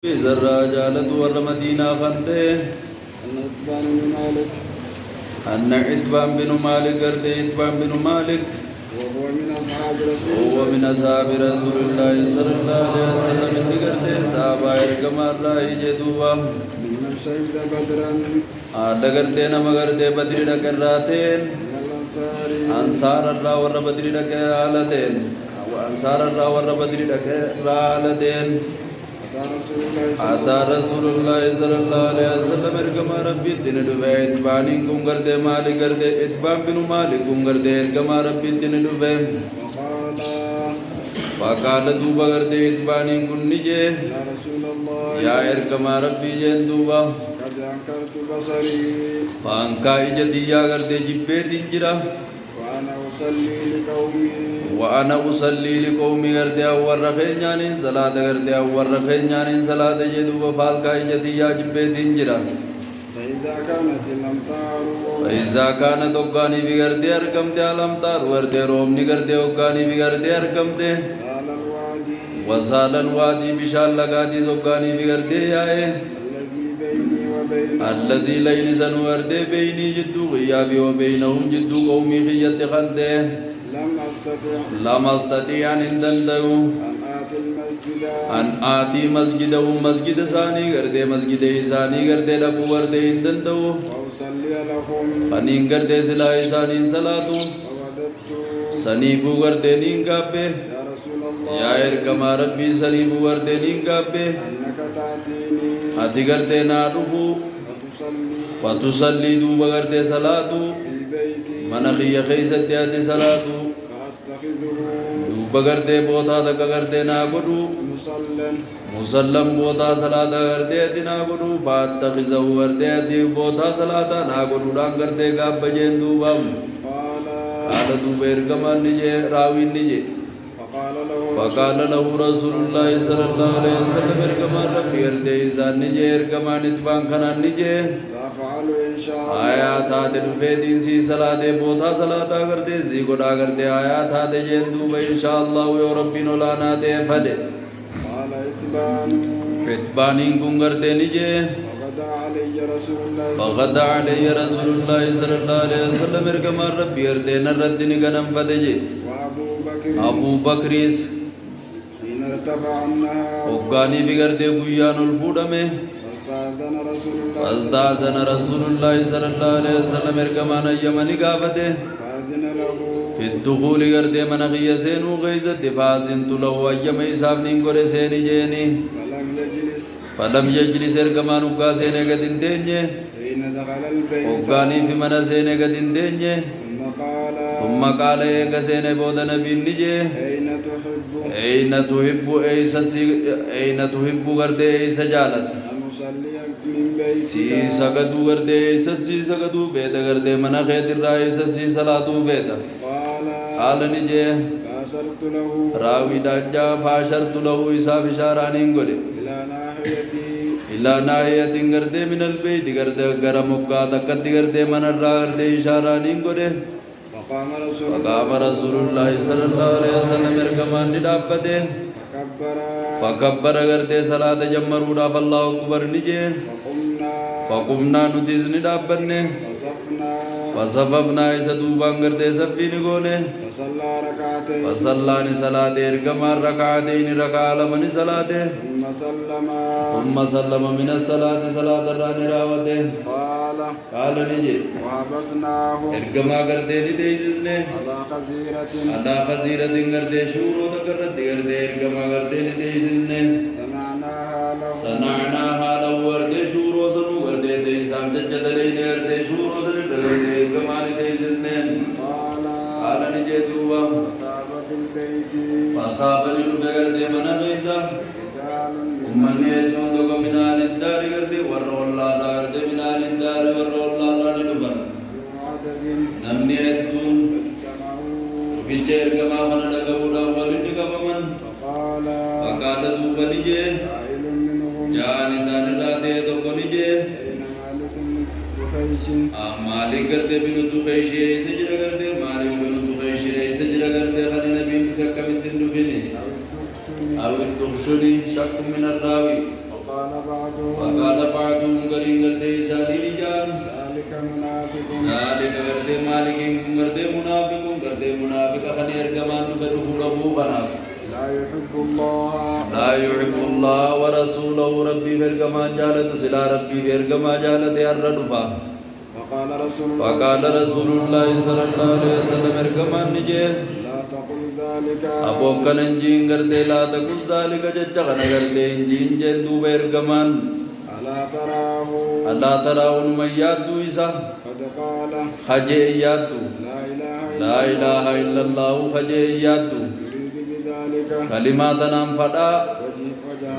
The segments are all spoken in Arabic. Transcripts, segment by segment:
زرا جالد ور مدينة خنده أن عتبان بن مالك قرد عتبان بن مالك وهو من أصحاب رسول الله صلى الله عليه وسلم قرد صحابة إرقما الله جدوبا ممن شهد بدرا قرد نما قرد بدر دكراتين من الأنصار أنصار الله ور بدر دكرالتين وأنصار الله ور بدر دكرالتين أتى رسول الله صلى الله عليه وسلم إرقما ربي الدين دبي إتباني كم قرد مالك قرد إتبان بن مالك كم قرد إرقما ربي الدين دبي فقال دوبا قرد إتباني كن نجي يا رسول الله يا إرقما ربي جن دوبا قد أنكرت بصري فانكا إجدي يا قرد جبه دنجرا وأنا أصلي لقومي قرد أول رخينيانين صلاة قرد أول رخينيانين صلاة جدوبا فالكا إجدي يا جبه دنجرا فإذا كانت الأمطار فإذا كانت أوغاني بقرد أرقمت الأمطار ورد رومني قرد أوغاني بقرد أرقمت سال الوادي وسال الوادي بشال لقاتي أوغاني بقرد يائه الذي بيني وبين الذي لين سنورد بيني جدو غيابي وبينهم جدو قومي خيّت خنده لم أستطيع أن اندندو أن آتي مسجد ثاني غرده مسجد ثاني غرده لبو غرده اندندو وأصلي لهم فنين غرده سلاي ثاني صلاة فوددت سنيفو غرده نين كابه يا رسول الله يا إرقما ربي سنيفو غرده نين كابه أنك تأتيني أتي غرده نادفو فتصلي دوبا غرده صلاة في بيتي منخي خيست ياتي صلاة فأتخذه دوبا غرده بوتا دكا غرده ناغدو مسلم بوتا صلاة غرده تی ناغدو فاتخذه غرده تی بوتا صلاة ناغدو دان غرده غاب بجين دوبا قال دوبا إرقمان نجي راوي نجي فقال له رسول الله صلى الله عليه وسلم إرقمان ربي غرده إسان نجي إرقمان اتبان خنان نجي سأفعل إن شاء الله آيات آتے نفیدین سی صلاة بوتا صلاة کرتے سی گڑا کرتے آیات آتے جین دوبا انشاءاللہ وی ربی نولانا دے فدے قال اتبانین کن کرتے نجے فغدا علی رسول اللہ صلی اللہ علیہ وسلم ارکمان ربی اردین الردن گنم فدے جے ابو بکریس حين ارتفع النهار اگانی بگردے گویان الفوڑا میں أستاذن رسول الله صلى الله عليه وسلم إرقمان يمني قافته فأذن له في الدخول قرد من غي سينو غيزت فازنت له أيام إساف ننقر سيني جيني فلم يجلس إرقمان أقا سيني قد انديني حين دخل البيت أقاني في من سيني قد انديني ثم قال إيقا سيني بود نبي نجي أين تحب قرد إيسا جالت سي سقدو غردي سسي سقدو بيدا غردي منا خيط الرأي سسي صلاة بيدا قال نجي راوي داجا فاشرت له إساف شارانين قولي إلا ناحية غردي من البيت غردي غرموكا تقد غردي من الرأي غردي شارانين قولي فقام رسول الله صلى الله عليه وسلم إرقمان ندابته فكبر غردي صلاة جمرودا فالله أكبر نجي فقمنا نتيزن دابنه فصففنا إسا دوبان غردي سفين غونه فصلاني صلاة إرقمان ركعتين ركع لمن صلاة ثم سلم من الصلاة صلاة الراني راوته قال نجي إرقما غردي نتيززنه على خزيرة غردي شورو تقرد غردي إرقما غردي نتيززنه صنعناها له غردي شورو سنو غردي تيسام ججدلين غردي شورو سنو غردي إرقما نتيززنه قال نجي دوبا فطاب لنبه غردي من غيزا أمني يجون دوغا من آل الدار غردي ورّو الله غردي من آل الدار ورّو الله لنبه نمني يدون في جير كما من دغودا ولني كبمن فقال دوبا نجي جان سان راته تو نجي مالك کرتے بنو تو خیشی سجدہ کرتے مالک بنو تو خیشی سجدہ کرتے خانی نبی کم دن دفنی او الدخشني شك من الراوي وقال بعضهم قرين قردي سالي رجال ذلك منافق ذلك قردي مالك قردي منافق خني ارجمان بدخوله بناف لا يحب الله ورسوله ربي فرقمان جالت سلا ربي فرقما جالت الردفا وقال رسول الله صلى الله عليه وسلم ارقمان نجيه لا تقل ذلك أبوك ننجين قردي لا تقل ذلك ججغن قردي انجين جندو بيرقمان ألا تراه من يادو إسا قد قال خجئ يادو لا إله إلا الله خجئ يادو يريد بذلك كلمات ننفدا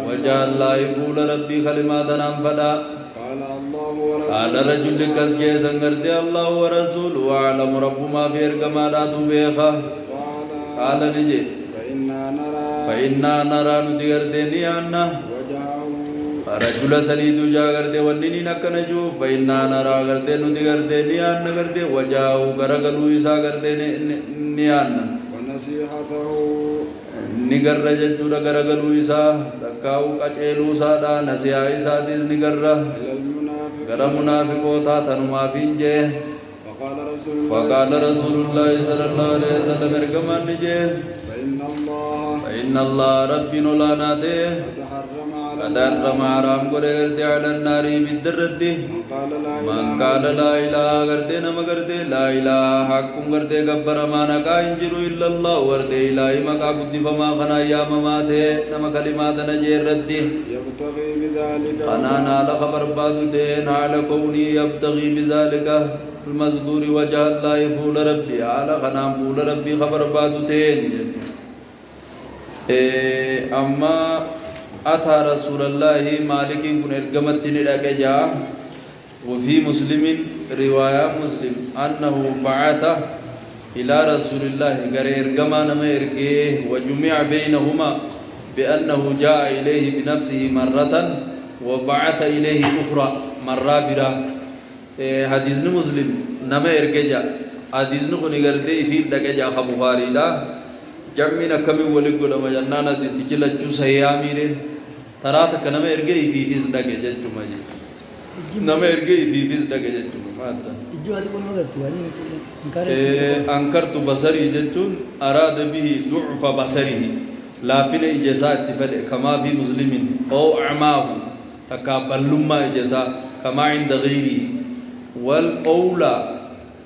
وجه الله فول ربي كلمات ننفدا قال رجل كسجي سنگردي الله ورسوله أعلم رب ما في ارقما داتو بيخا قال نجي فإنا نرى ندقردني أنه رجل سليد جا گردے وننی نکن جو فإنا نرى گردے ندقردني أنه گردے وجاو گرگلو إسا گردے نیان ونصيحته نگر ججورا گرگلو إسا تکاو قچیلو سادا نسیاء إسا دیز نگر گر منافقوتا تنما فینجے وقال رسول الله صلى الله عليه وسلم ارگمان نجے فإن الله ربي نولانا دے قد حرم حرام گرے گردے على النار بالدرد من قال لا إله گردے نم گردے لا إله حقم گردے گبر مانا کا انجرو إلا الله وردے إلہی مقا قد فما خنا یا مماتے نم کلمات نجیر ردی يبتغي بذلك خنا نال خبر بادتے نال کونی يبتغي بذلك المذكور وجه الله فول ربي على خنا فول ربي خبر بادتے أما أتى رسول الله مالك كن ارقمت نداك جاء وفي مسلم رواية مسلم أنه بعث إلى رسول الله غير ارقما نما ارقيه وجمع بينهما بأنه جاء إليه بنفسه مرة وبعث إليه أخرى مرة برا حديث مسلم نما ارقه جاء حديث نكون غردي في داك جاء بخاري لا جمعنا كمي ولقوا لما جنانا دستيجلا جوس هياميرين ترى كنما إرجعي في فيس داك جتّو ماجي نما إرجعي في فيس داك جتّو ما أنت إجوا هذا كله غلط يعني أنكرت بصري جتّو أراد به ضعف بصره لا فين إجازات تفعل كما في مسلم أو أعماه تكابل لما إجازة كما عند غيره والأولى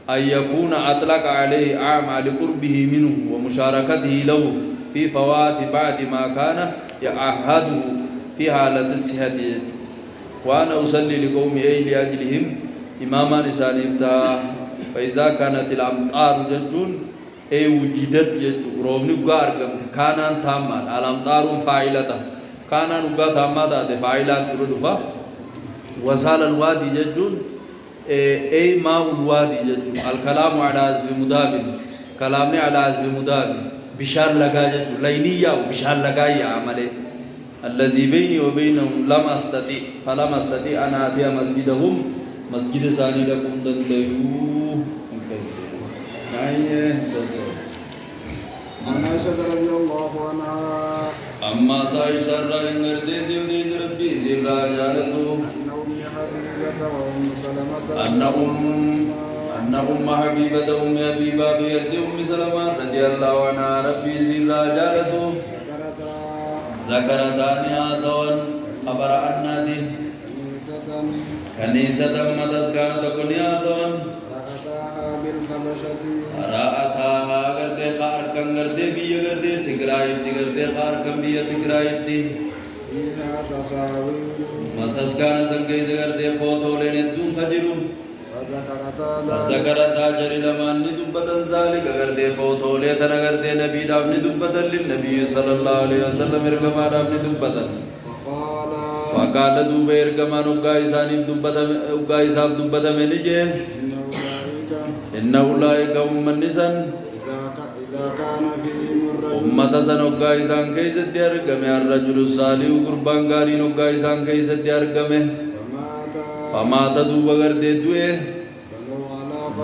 أن يكون أطلق عليه أعمى لقربه منه ومشاركته له في فوات بعد ما كان يعهده في حالة الصحة وأنا أصلي لقوم أي لأجلهم إماما نسان إبتاء فإذا كانت الأمطار جدون أي وجدت جدون رومني قار كانان تامان الأمطار فاعلة كانان قار تامان فاعلات ردفا وصال الوادي جدون أي ماء الوادي جدون الكلام على عزف مدابن كلامني على عزف مدابن بشار لگا جدون لينية وبشار لگا يعمله الذي بيني وبينهم لم أستطيع فلم أستطيع أن أتي مسجدهم مسجد ثاني لكم دنديو عن عائشة رضي الله عنها أما سائشة رأينا رديس وديس ربي سيرا جالتو أن أم حبيبة أم حبيبة بيرد أم سلمة رضي الله عنها ربي سيرا جالتو ذكرتانها سوان خبر أنادي كنيسة متسكان تكونيها سوان رأتها غردي خاركن غردي بيا غردي تكرايب دي غردي خاركن بيا تكرايب دي متسكان سنكيس غردي فوتو لين الدون خجرون فذكرتا جري لمان ندبتن ذلك غردي فوتو ليتن غردي نبي داب ندبتن للنبي صلى الله عليه وسلم ارغما داب ندبتن وقال دوب ارغما نقا إساني دبتا من نجي إن أولئك هم النسان إذا كان فيهم الرجل أمة سنقا إسان كيست يرغمه الرجل الصالح قربان غاري نقا إسان كيست يرغمه فمات دوب غردي دوئه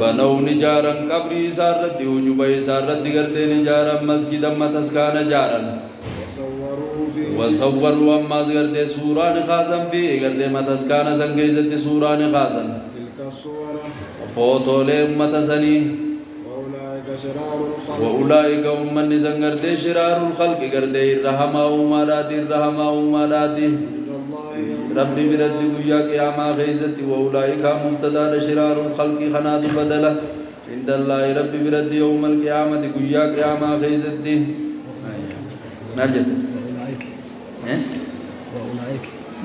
بنو نجارا قبري سارت وجوبي سارت غردي نجارا مسجدا متسكان جارا وصوروا أما زغرتي سوران خازن في غرتي متسكان سنجيزتي سوران خازن تلك الصور فوتو لأمة سني وأولئك شرار الخلق وأولئك أمني سنغرتي شرار الخلق غرتي الرحمة ومالاتي عند الله يوم ربي برد قيا قياما خيزتي وأولئك مبتدا شرار الخلق خنات بدلا عند الله ربي برد يوم القيامة قيا قياما خيزتي نجد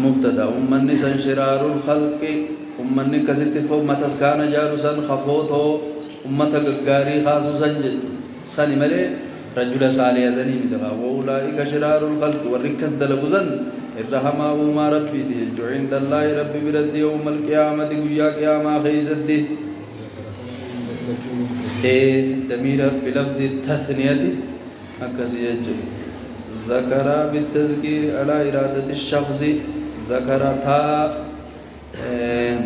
مبتدا أمني سن شرار الخلق أمني كسيت فو متسكان جارو سن خفوتو أمتا غاري خاصو سنجد سني ملي رجل صالح زني مدغا وأولئك شرار الخلق والركز دلغزن الرحمة وما ربي دي عند الله ربي برد يوم القيامة ويا قيامة خيزد دمير بلفظ التثنية أكسي يجب ذكر بالتذكير على إرادة الشخص ذكرتها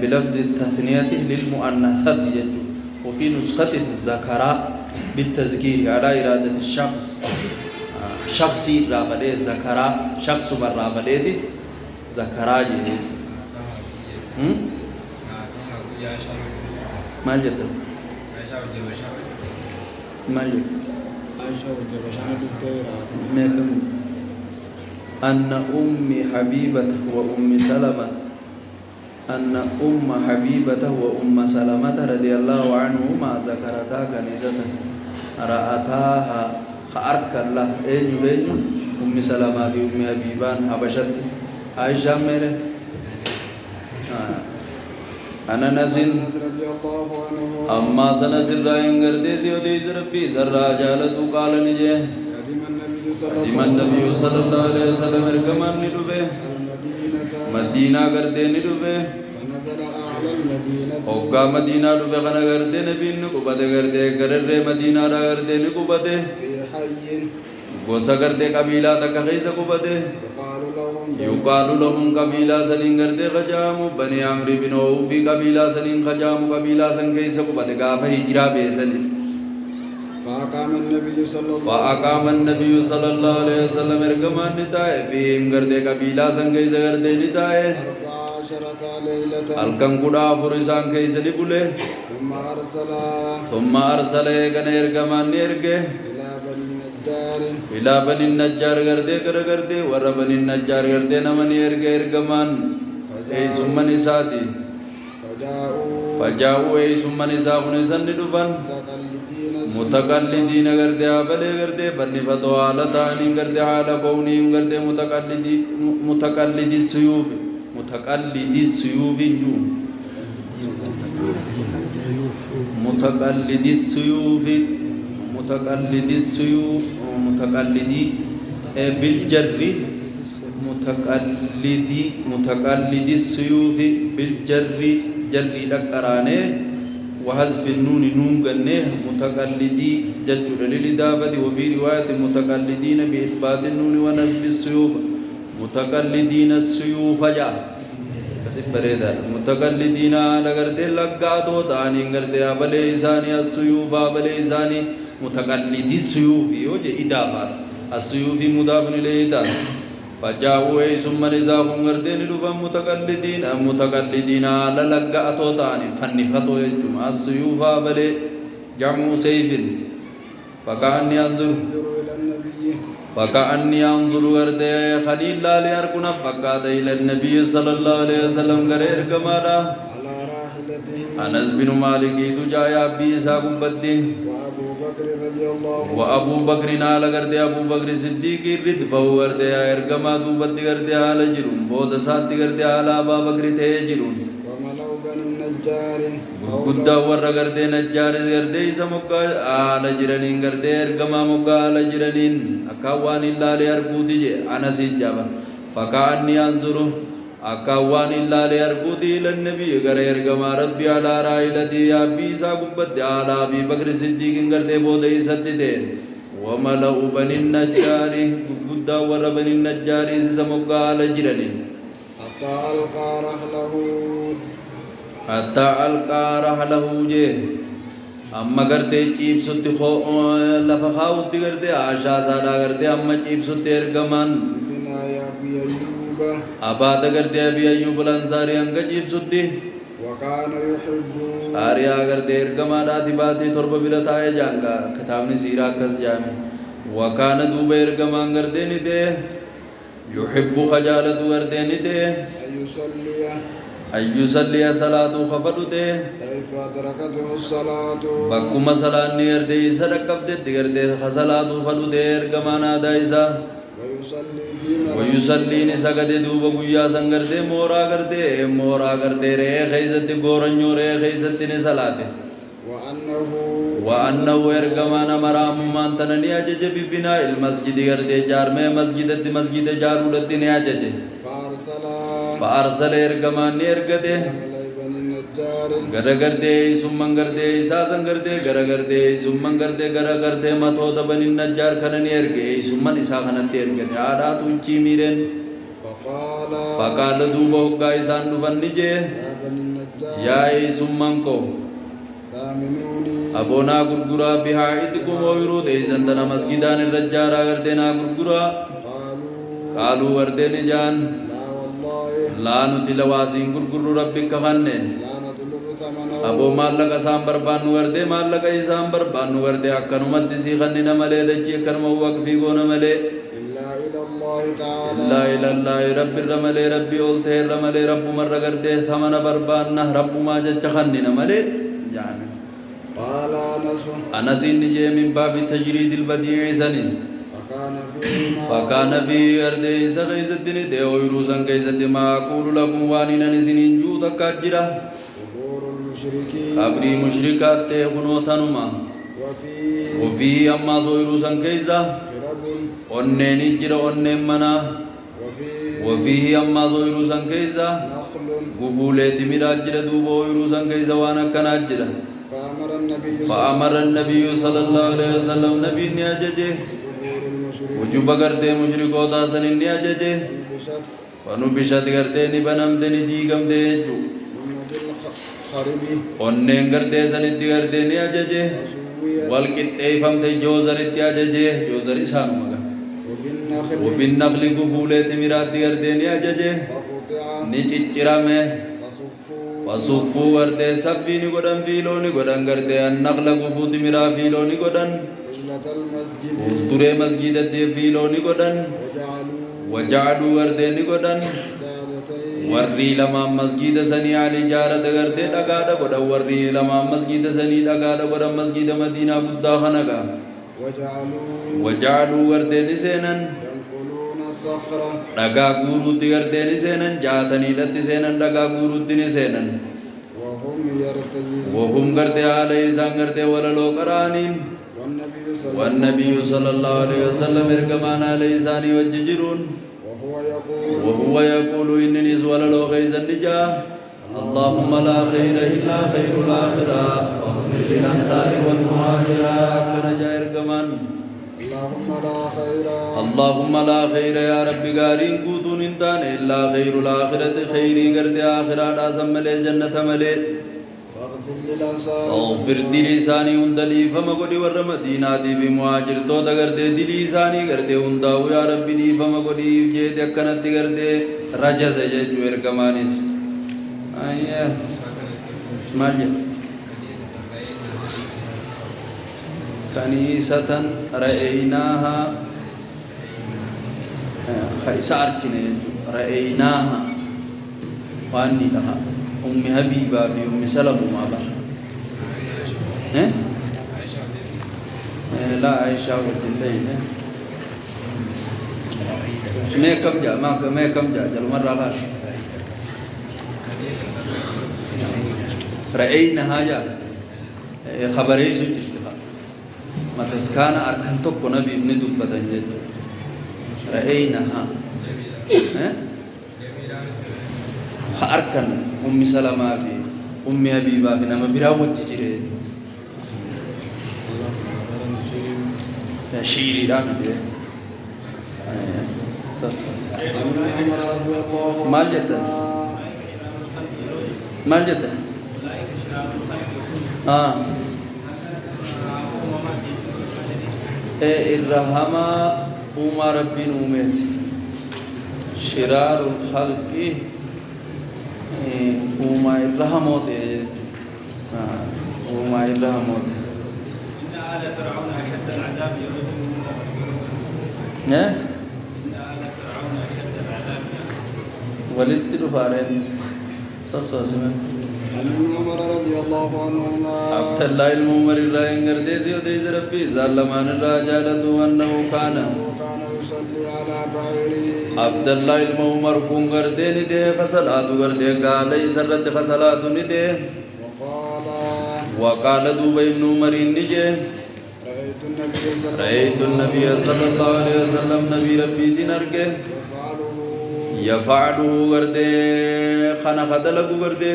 بلفظ التثنية للمؤنثات يجب وفي نسخة ذكر بالتذكير على إرادة الشخص شخصي رافدي ذكر شخص من رافدي دي ذكر جي ما جد ما جد عائشة وجبشان بالتيرات ميكم أن أمي حبيبة وأم سلمة أن أم حبيبة وأم سلمة رضي الله عنهما ذكرتا كنيسة رأتاها خارك الله أين أم سلمة أم حبيبان حبشت عائشة ميرة أنا نسين رضي الله عنه أما سنسر راين قرديسي وديس ربي سر جالتو قال نجي قدم النبي صلى الله عليه وسلم اركمان ندوبه المدينة مدينة قردي ندوبه ونزل أعلى المدينة اوغا مدينة دوبه خنا قردي نبي نقبته قردي قرر مدينة را قردي نقبته في حي غوسا قردي قبيلة تك خيس قبته يقال لهم قبيلة سنين قردي خجام بني عمرو بن عوف في قبيلة سنين خجام قبيلة سن خيس قبته غاف هجرة بيسن فأقام النبي صلى الله عليه وسلم اركمان نتاي فيهم قردي قبيلة سن خيس قردي نتاي 14 ليلة الكم قدا فرسان خيس نبله ثم أرسل إيقنا اركمان نرقه إلى بني النجار قردي قردي ور بني النجار قردي نمني اركمان أي ثم نساتي فجاءوا أي ثم نساء نسان ندفن متقلدين قردي آبلي قردي فنفتوا على تاني قردي على كونهم قردي متقلد السيوف متقلد السيوف متقلد السيوف متقلد السيوف متقلدي بالجر متقلد السيوف بالجر جر لقرانه وحذف النون نون غنه متقلدي ججر للإضافة وفي رواية متقلدين بإثبات النون ونسب السيوف متقلدين السيوف جاء كسب بريدا متقلدين على غرد لقاتو داني غرد أبلي إساني السيوف أبلي إساني متقلد السيوف يوجد إضافة السيوف مضاف إليه إضافة فجاءوا أي ثم نساهم غردين لفا متقلدين على لقاتو داني فنفتو يجمع السيوف أبلي جمع سيف فكأني أنظر ورده خليل لا ليركن فقاد إلى النبي صلى الله عليه وسلم غير كمالا على راحلته أنس بن مالك تجايا بيسا قبدي وأبو بكر نال غرده أبو بكر صديق رد فهو ورده إركما دوبدي غرده على جرون بود ساتي غرده على أبا بكر تيجرون وملو بن النجار قد ور غرده نجار غرده سمقا على جرانين غرده إركما مقا على جرانين أكوان الله ليربودي أنا سيجابا فكأني أنظر أكوان الله ليربودي للنبي غير كما ربي على رايلتي يا بيسا قبد على أبي بكر صديق غرده بودي سددين وملأ بني النجار قد ور بني النجار سمقا على جرانين حتى ألقى رحله جه أما غرده چيب سوتي لفخاوت غرده آشا سادا غرده أما چيب سوتي إرغمان أبا تقردي أبي أيوب الأنصاري أنك جيب سدي وكان يحب آريا قردي إرقما راتي باتي تربة بلتايا جانقا كتابني سيرا كس جامي وكان دوب إرقما قردي نده يحب خجالة قردي نده أن يصلي صلاة خفدته حيث أدركته الصلاة بكما صلاة نيردي صدق بدت خصلاة فدته إرقما دايسا ويصلي نسجد دوب قويا سنگرده مورا کرده رے خیزت گورنیو رے خیزت نسلاته وأنه إرجمان مرام مانتنني أجج ببنا المسجد کرده جار میں مسجد جارودت نے أجج فأرسل إرجمان إرجده گرگرده سمنگرده ساسنگرده گرگرده سمنگرده گرگرده ماتو تبني النجار خنني إرجه سمن إساخنت إرجده آدات وچی میرن فقال دوبه غايسان نفنجه يا سمنكو أبونا غرغرا بحائطكم ويرود إذن مسجدان الرجال غردنا غرغرا قالوا وردن جان لا نتلواسين غرغر ربك خنه أبو مالك أسام بربان ورده مالك إسام بربان ورده أكنمت سيخننا ملي دجي كرم وقفي قونا ملي إلا إلى الله رب الرملي ربي أولته الرملي رب مر غرده ثمن بربان رب ما جج خننا ملي جان قال أنس نجي من باب تجريد البديع سني فكان في أرض سغيز الدين ديو يروسن كيز الدين ما أقول لكم وانين نسنين جوتا كجرا قبري مشركات تهونو تنما وفي أما سويروسن كيزا أنني جرا أنن منا وفيه أما سويروسن كيزا غفولة تميراج جرا دوبو يروسن كيزا وانا كناجرا فأمر النبي صلى الله عليه وسلم نبي نياجه وجوب کرتے مشرکو داسن نياجه فنبشت کرتے نبنم دنی دیگم دے جو onneen gartee sanitti gartee ni ajaje wal qixxeeffamte joozaritti ajaje joozar isaanuma ga وبالنخل قبولة مراد gartee ni ajaje ni ciccirame فصفوا gartee saffii ni godhan fiiloo ni godhan gartee annaqla gufuuti miraa fiiloo ni godhan fuulduree masgiidatti fiiloo ni godhan وجعلوا gartee ni godhan warri lama masjida sani ali jaarata garte dhagaadha godhan warri lama masjida sani dhagaadha godhan masjida madiinaa guddaa kanaga waja'aluu garte ni seenan dhagaa guuruutti garte ni seenan jaataniidhatti seenan dhagaa guuruutti ni seenan wahum garte haala isaan garte walaloo qaraaniin والنبي صلى الله عليه وسلم إركمان عليه إساني وججرون وهو يقول إنني سوال له خيز النجاة اللهم لا خير إلا خير الآخرة واغفر للأنصار والمهاجرة أكنا جائر كمان اللهم لا خير يا رب قارين قوتون انتان إلا خير الآخرة خيري قرد آخرة راسم ملي جنة ملي اغفر دلی ثانی اندلی فما قدی ور مدینہ دی بمہاجر تو دگر دے دلی ثانی کر دے انداو یا رب دی فما قدی جے تے کنت کر دے رجز جے جویر کمانس آیا ماجے کنیسة رأيناها خیسار کنے رأيناها وانی لها أم حبيبة بأم سلمة ما بر لا عائشة والدلين ما كم جاء ما كم جاء جل مرة لا رأيناها جاء خبري سجلتها ما تسكان أركان تكون بابن دب بدنجت رأيناها أركان أم سلمة في أم حبيبة في نام براوت تجري شيري رامي ما جدا ما جدا الرحمة عمر بن أميت شرار الخلق وما الرحمات وما الرحمات إن آل فرعون أشد العذاب يوم إن آل فرعون أشد العذاب ولدت دفارين سساسمه عن ابن عمر رضي الله عنهما عبد الله المؤمر الراين غرديزي وديز ربي زالمان الراجالة أنه كان يصلي على بعيره عبد الله المؤمر كون غردين ده فصلات غردين قال يسرد فصلات نده وقال دوبي ابن عمر نجي رأيت النبي صلى الله عليه وسلم نبي ربي دين أرجه يفعله غردي خنا خدلقو غردي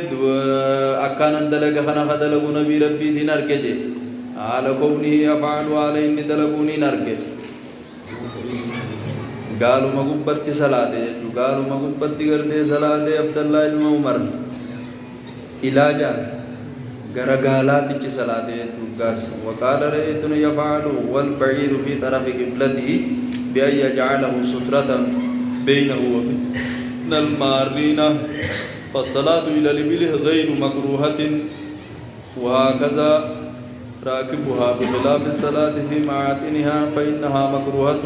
أكان دلق خنا خدلقو نبي ربي دين أرجه على كونه يفعل عليه ندلقوني نرجه قالوا ما قبت صلاة قالوا ما قبت غردي صلاة عبد الله المؤمر إلاجا غرغالات کی صلاة تقاس وقال رأيتنا يفعل والبعير في طرف قبلته بأن يجعله سترة بينه وبين المارين فالصلاة إلى الإبل غير مكروهة وهكذا راكبها بخلاف الصلاة في معاتنها فإنها مكروهة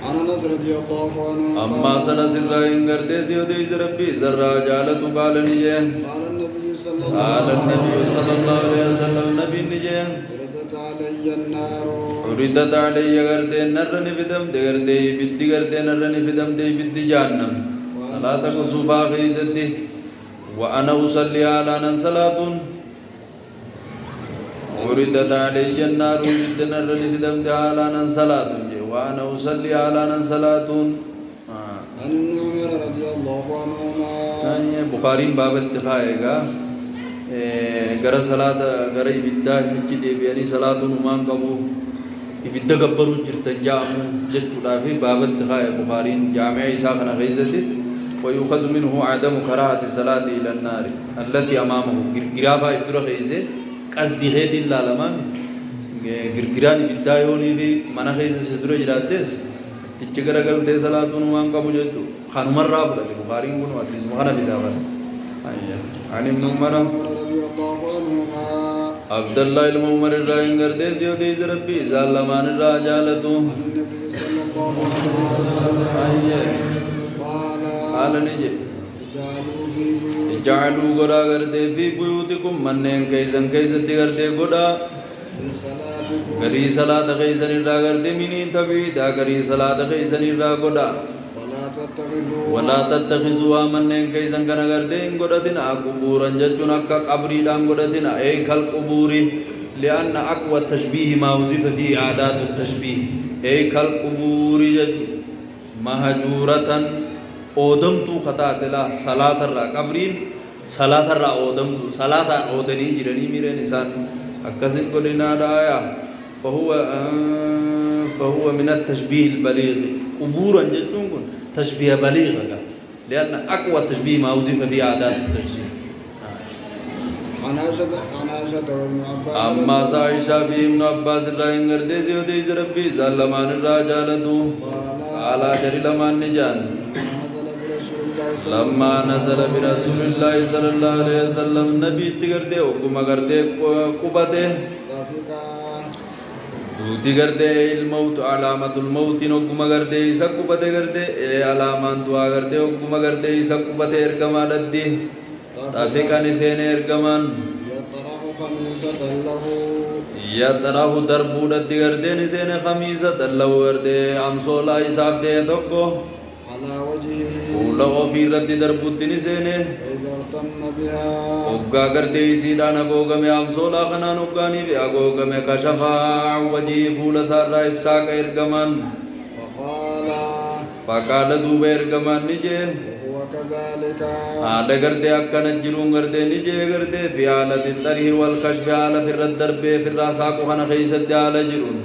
عن انس رضي الله عنه أما سنة الرائن قرديس يوديس ربي زرع جالة قال نجيه قال النبي صلى قال النبي صلى الله عليه وسلم نبي نجيه وردت علي النار عردت علي غردين نرني فدم دي غردي بدي غردين نرني فدم دي بدي جهنم صلاة كسوفا خيزتي وأنا أصلي على أن صلاة عردت علي النار بدي نرني فدم دي على أن صلاة وأنا أصلي على أن صلاة عن ابن عمر رضي الله عنهما بخاري باب اتخاذها غير صلاة غير إبدا هجدي بياني صلاة نمان كمو إبدا كبرو جرتن جامو جتولا في باب اتخاذ بخاري جامع إساقنا غيزتي ويؤخذ منه عدم كراهة الصلاة إلى النار التي أمامه غرافة إبدو غيزة قصدي غيد الله لما غرغراني بدايوني في منا غيزة سدرو جراتيس تجكر قلت صلاة نمان كمو جتو خانو مرة فرد بخاري كنو أتليس مخانا في داول عن ابن عمر رضي الله عنهما عبد الله المؤمر الراين غرديس يوديس ربي زالمان الراجالتو عن النبي صلى الله عليه وسلم قال نجي جعلوا في بيوت جعلوا غدا غردي في بيوتكم منين كيسن كيستي غردي غدا صلاتكم غري صلاة كيسن الرا غردي منين تبيدا غري صلاة كيسن الرا غدا ولا تتخذوا منين كيسن كنا غردي غدتنا قبورا جتنا قبري دان غدتنا اي كل قبوري لأن أقوى التشبيه ما وظف فيه عادات التشبيه اي كل قبوري جت مهجورة أودمتو خطاتلا صلاة الرا قبرين صلاة الرا أودمتو صلاة أودني جرني ميرن إنسان أكسين كلنا دايا فهو من التشبيه البليغ قبورا جتون تشبيه بليغ لأن أقوى التشبيه ما وظف في عادات التشبيه عن عائشة وابن عباس أما عائشة في ابن عباس الرائن غرديس وديس ربي زلمان الراجالتو على جري لمان نجان لما نزل برسول الله صلى الله عليه وسلم نبي تغردي وكما غردي قبته دوتي غردي الموت علامة الموت وكما غردي سقبته غردي علامة دعا غردي وكما غردي سقبته ارغما ددي تافيكا نسين ارغمان يطرح دربو ددي غردي نسين خميسة الله غردي امسولا حساب دي توكو على وجهه فولا وفي رد دربو دي نسين إذا ارتم بها وقا غردي سيدان اغوغمي امسولا خنان وقاني في اغوغمي كشفا وجه فولا سارا افساق ارغمان فقال دوب ارغمان نجي وكذلك هذا غردي أكن جرون غردي نجي غردي في حالة الطرح والكشف على في الدرب في الراساق وخنا خيسد على جرون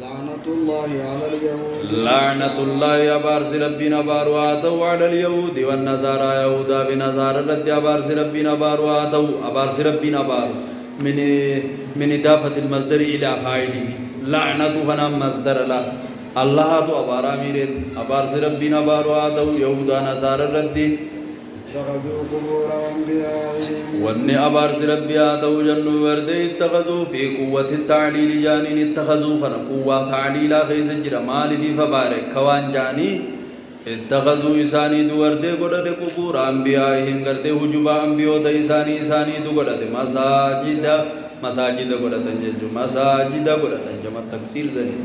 لعنة الله على اليهود لعنة الله أبارس ربنا بارواتو على اليهود والنصارى يهودا بنصارى رد أبارس ربنا بارواتو أبارس ربنا بار من إضافة المصدر إلى فاعله لعنة خنا مصدر لا الله تو أبارا ميرين أبار ربنا أبارو آدو يهودا نصارى الردي اتخذوا قبور أنبيائهم وأن أبار ربي آدو جنو وردي اتخذوا في قوة التعليل جانين اتخذوا فن قوة تعليلا خيز جرى مالي في فبارك كوان جاني اتخذوا إساني دو وردي قدد قبور أنبيائهم قرد حجوب أنبيو دا إساني دو قدد مساجد قدد جنجو مساجد قدد جمع تكسير زني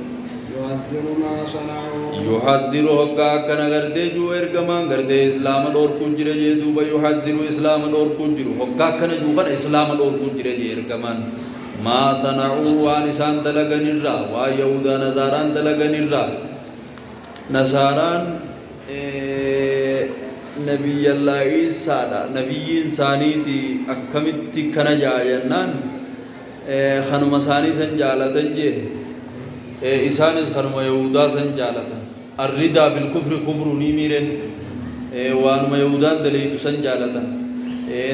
يعذر ما صنعوا يحذر حقا كنا غردي جو ارغمان غردي اسلام دور كجره جيدو بيو يحذر اسلام دور كجرو حقا كنا جو كن اسلام دور كجره جي ارغمان ما صنعوا وانسان دلغنيرا وا يهودا نصاران دلغنيرا نصاران نبي الله عيسى نبي انسانيتي اكمتي كنا جاينان خنم ثاني سن جالتن جي إسانس خنما يهودا سن جالتا الرضا بالكفر كفر نيميرن وانما يهودان دليل سن جالتا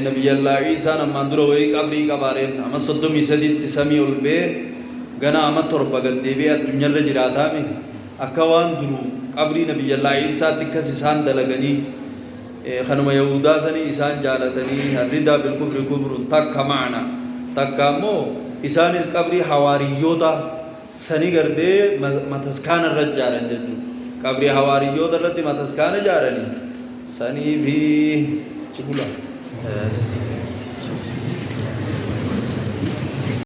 نبي الله عيسى نماندرو ويك قبري قبارين أما صدوم يسديد تسمي البي غنا أما تربة قدبي الدنيا رجراتا مي أكوان درو قبري نبي الله عيسى تكس إسان دلغني خنما يهودا سن إسان جالتني الرضا بالكفر كفر تك معنا تك مو إسانس قبري حواريوتا سني گردے متسکان الرجالن جدو قبری حواریو درلتی متسکان جارنی سنی بھی چبولا